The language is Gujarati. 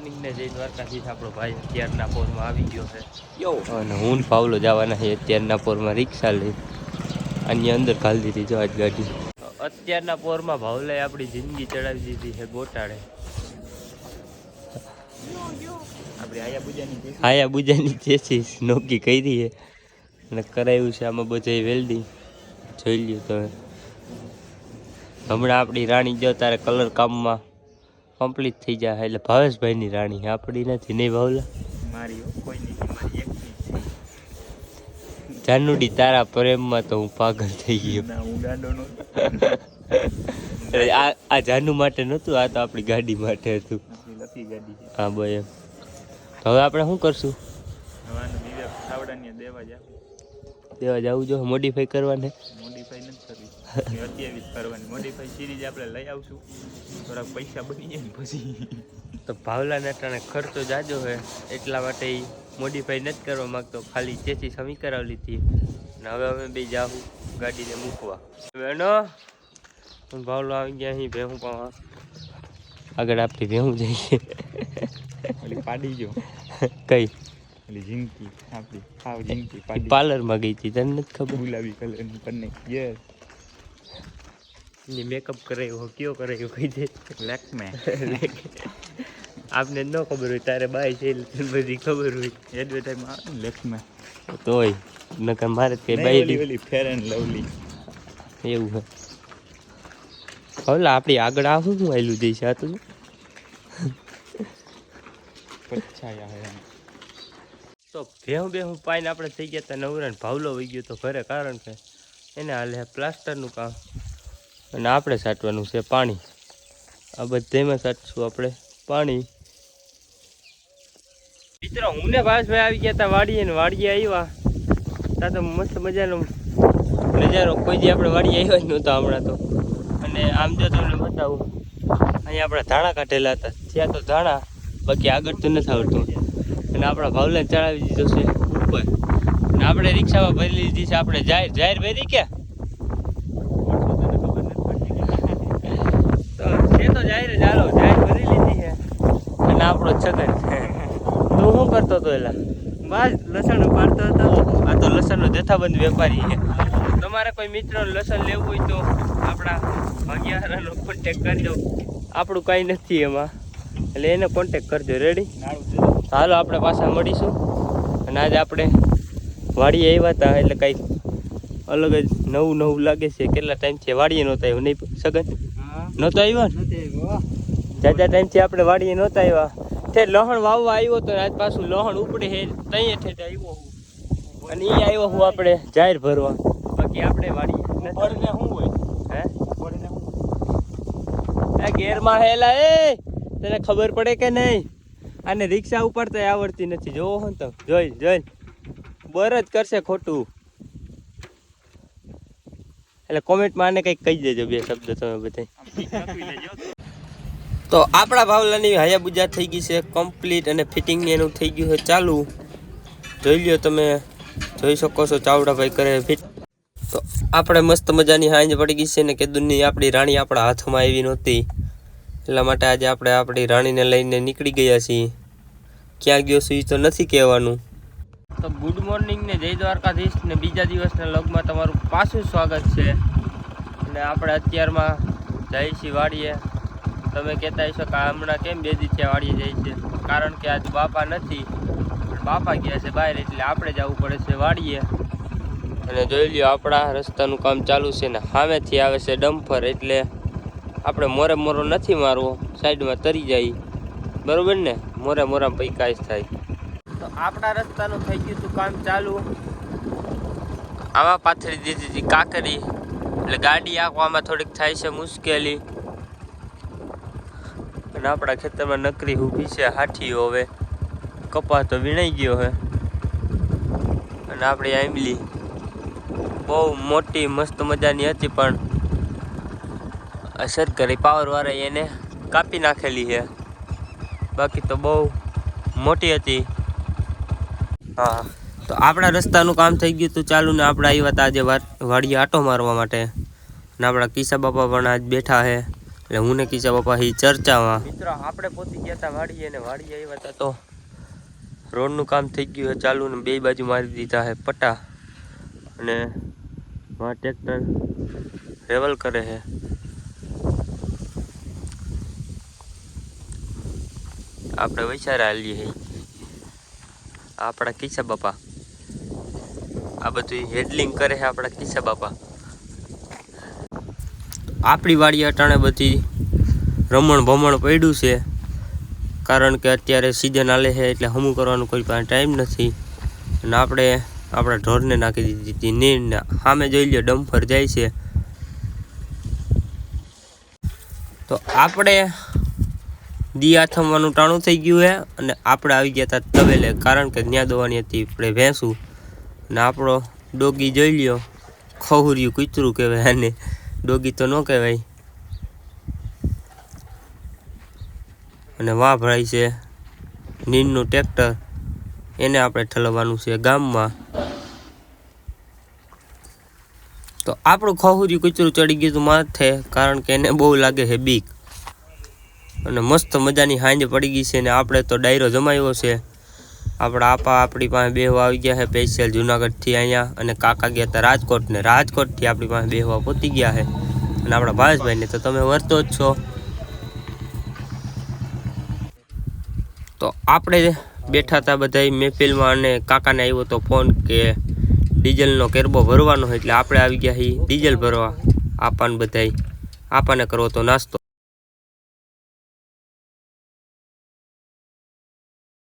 ને જય દ્વારકાધીશ આપણો ભાઈ અત્યારના પોરમાં આવી ગયો છે અને હું પાવલો જવાના છે અત્યારના પોરમાં રિક્ષા લઈ આની અંદર ખાલી દીધી જો આજ ગાડી અત્યારના પોરમાં ભાવલે આપણી જિંદગી ચડાવી દીધી છે ગોટાળે આપણે આયા બુજાની ચેસીસ નોકી કરી છે અને કરાવ્યું છે આમાં બધા વેલ્ડિંગ જોઈ લ્યો તમે હમણાં આપણી રાણી જો તારે કલર કામમાં કમ્પ્લીટ થઈ જાય એટલે ભાવેશભાઈની રાણી આપણી નથી નહીં ભાવલા મારી જાનુડી તારા પ્રેમમાં તો હું પાગલ થઈ ગયો આ જાનુ માટે નહોતું આ તો આપણી ગાડી માટે હતું હા ભાઈ એમ હવે આપણે શું કરશું દેવા જવું જો મોડિફાઈ કરવાને મોડિફાઈ નથી કરવાની મોડિફાઈ સિરીઝ આપણે લઈ આવશું થોડાક પૈસા બની જાય ને પછી તો ભાવલાને અટાણે ખર્ચો જાજો છે એટલા માટે એ મોડિફાઈ નથી કરવા માગતો ખાલી ચેસી સમી કરાવી લીધી અને હવે અમે બે જાઉં ગાડીને મૂકવા એનો ભાવલો આવી ગયા અહીં ભેહું પાવા આગળ આપણી ભેહું જઈએ પાડી ગયો કઈ જિંદગી આપણી હાવ જિંદગી પાર્લરમાં ગઈ હતી તને નથી ખબર ગુલાબી કલરની પન્ને યસ મેકઅપ કરાવ્યો કયો કરાવ્યો કહી દે લેક મેં આપને ન ખબર હોય તારે બાય છે બધી ખબર હોય એડવર્ટાઈઝમાં લેક મેં તોય નકર મારે કઈ બાય ફેર એન્ડ લવલી એવું હે હવે આપણી આગળ આ શું આવેલું જઈશ આ તો તો ભેહું પાઈને આપણે થઈ ગયા હતા નવરા ભાવલો વહી ગયો તો ઘરે કારણ કે એને હાલે પ્લાસ્ટરનું કામ અને આપણે સાટવાનું છે પાણી આ બધામાં સાટશું આપણે પાણી મિત્રો હું ને ભાવેશભાઈ આવી ગયા હતા વાડીએ ને વાડીએ આવ્યા ત્યાં તો મસ્ત મજાનો નજારો કોઈ દી આપણે વાડીએ આવ્યા જ નહોતા હમણાં તો અને આમ જો તમને બતાવું અહીંયા આપણે ધાણા કાઢેલા હતા ત્યાં તો ધાણા બાકી આગળ તો નથી આવડતું અને આપણા ભાવલે ચડાવી દીધો છે ઉપર અને આપણે રિક્ષામાં ભરી લીધી છે આપણે જાહેર ભરી ક્યાં તો જાહેર ચાલો જાહેર ભરી લીધી છે અને આપણો છગન તું શું કરતો હતો એલા બસ લસણ પાડતો હતો આ તો લસણનો જથ્થાબંધ વેપારી છે તમારે કોઈ મિત્રનું લસણ લેવું હોય તો આપણા ભાગ્યારાનો કોન્ટેક કરજો આપણું કાંઈ નથી એમાં એટલે એને કોન્ટેક કરજો રેડી હાલો આપણે પાછા મળીશું અને આજે આપણે વાડીએ આવ્યા હતા એટલે કંઈક અલગ જ નવું લાગે છે કેટલા ટાઈમથી વાડીએ નહોતા આવ્યો નહીં સગન નહોતો આવ્યો ને જાજા ટાઈમથી આપણે વાડીએ નહોતા આવ્યા તે લહણ વાવવા આવ્યો તો આજ પાછું લહણ ઉપડે છે તઈ ઠેઠ આવ્યો હું અને એ આવ્યો હું આપણે જાહેર ભરવા બાકી આપણે વાડીએ શું હોય હે ગેરમાં હેલા એ તને ખબર પડે કે નહીં આને રિક્ષા ઉપાડતા આવડતી નથી જોવો હો તો જોઈ બર જ કરશે ખોટું એટલે કોમેન્ટમાં આને કંઈક કહી દેજો બે શબ્દ તમે બધા તો આપણા ભાવલાની હાયાબુજા થઈ ગઈ છે કમ્પ્લીટ અને ફિટિંગ એનું થઈ ગયું છે ચાલુ જોઈ લ્યો તમે જોઈ શકો છો ચાવડાભાઈ કરે ફિટ તો આપણે મસ્ત મજાની હાંજ પડી ગઈ છે ને કે દુનિયા આપણી રાણી આપણા હાથમાં આવી નહોતી એટલા માટે આજે આપણે આપણી રાણીને લઈને નીકળી ગયા છીએ ક્યાં ગયો છું એ તો નથી કહેવાનું તો ગુડ મોર્નિંગ ને જય દ્વારકાધીશ ને બીજા દિવસના લગમાં તમારું પાછું સ્વાગત છે અને આપણે અત્યારમાં જઈએ છીએ વાડીએ તમે કહેતા હશો કે હમણાં કેમ બે દી થયા વાડીએ જાય છે કારણ કે આજ બાપા નથી બાપા ગયા છે બહાર એટલે આપણે જવું પડે છે વાડીએ અને જોઈ લ્યો આપણા રસ્તાનું કામ ચાલુ છે ને સામેથી આવે છે ડમ્પર એટલે આપણે મોરો નથી મારવો સાઈડમાં તરી જાય બરોબર ને મોરા પૈકા જ થાય તો આપણા રસ્તાનું થઈ ગયું હતું કામ ચાલુ આમાં પાથરી દીધી હતી કાકરી એટલે ગાડી આંકવામાં થોડીક થાય છે મુશ્કેલી અને આપણા ખેતરમાં નકરી ઊભી છે હાથીઓ હવે કપા તો વીણાઈ ગયો હે અને આપણી આંબલી બહુ મોટી મસ્ત મજાની હતી પણ અસર કરી પાવરવાળા એને કાપી નાખેલી છે બાકી તો બહુ મોટી હતી હા તો આપણા રસ્તાનું કામ થઈ ગયું હતું ચાલુ ને આપણે આવ્યા હતા આજે વાડીએ આટો મારવા માટે ને આપણા કિસ્સા બાપા પણ આજ બેઠા છે એટલે હું ને કિસ્સા બાપા એ ચર્ચામાં. મિત્રો આપણે પહોંચી ગયા હતા વાડીએ, અને વાડીએ આવ્યા હતા તો રોડનું કામ થઈ ગયું છે ચાલુ, ને બે બાજુ મારી દીધા છે પટ્ટા, અને માં ટ્રેક્ટર રેવલ કરે છે. આપણે વૈચારા હાલીએ છીએ આપણા કિસ્સા બાપા, આ બધું હેડલિંગ કરે છે આપણા કિસ્સા બાપા. આપણી વાડી અટાણે બધી રમણ ભમણ પડ્યું છે, કારણ કે અત્યારે સિઝન હાલે છે એટલે હમું કરવાનું કોઈ પાસે ટાઈમ નથી. અને આપણે આપણા ઢોરને નાખી દીધી હતી નીરને. સામે જોઈ લો ડમ્ફર જાય છે. તો આપણે દી આથમવાનું ટાણું થઈ ગયું છે, અને આપણે આવી ગયા હતા તવેલે, કારણ કે ત્યાં દોવાની હતી આપણે ભેંસું. અને આપણો ડોગી જોઈ લ્યો, ખહુર્યું કૂતરું કહેવાય આને, ડોગી તો ન કહેવાય. અને વાહ ભરાય છે નીરનું ટ્રેક્ટર, એને આપણે ઠલવવાનું છે ગામમાં. તો આપણું ખહુર્યું કૂતરું ચડી ગયું હતું માથે, કારણ કે એને બહુ લાગે છે બીક. અને મસ્ત મજાની હાંજ પડી ગઈ છે, ને આપણે તો ડાયરો જમાવ્યો છે. આપણા આપા આપણી પાસે બેહવા આવી ગયા છે સ્પેશિયલ જુનાગઢથી અહીંયા, અને કાકા ગયા હતા રાજકોટ, ને રાજકોટથી આપણી પાસે બેહવા પહોંચી ગયા છે. અને આપણા ભાવેશભાઈને તો તમે વર્તો જ છો. તો આપણે બેઠા હતા બધા મહેફિલમાં, અને કાકાને આવ્યો તો ફોન કે ડીઝલનો કેરબો ભરવાનો હોય, એટલે આપણે આવી ગયા છીએ ડીઝલ ભરવા. આપાને બધાય આપાને કરવો તો નાસ્તો.